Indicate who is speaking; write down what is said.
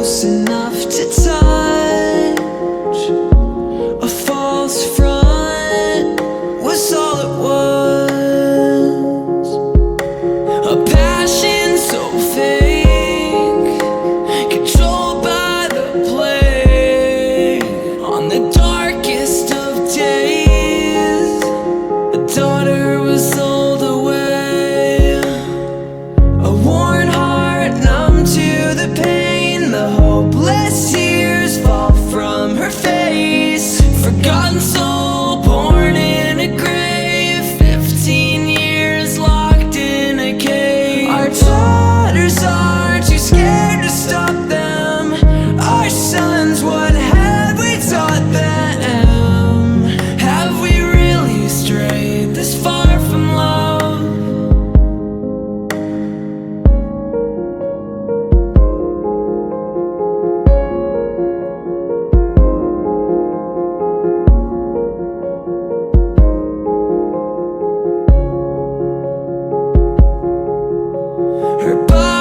Speaker 1: close enough to touch. A false front was all it was. A passion so fake, controlled by the plague. On the darkest of days, a daughter was sold away. A worn heart numb to the pain, the hopeless tears fall from her face. Forgotten soul born in a grave, 15 years locked in a cave. Our daughters are too scared to stop them. Our sons, what have we taught them? Have we really strayed this far from love? Her body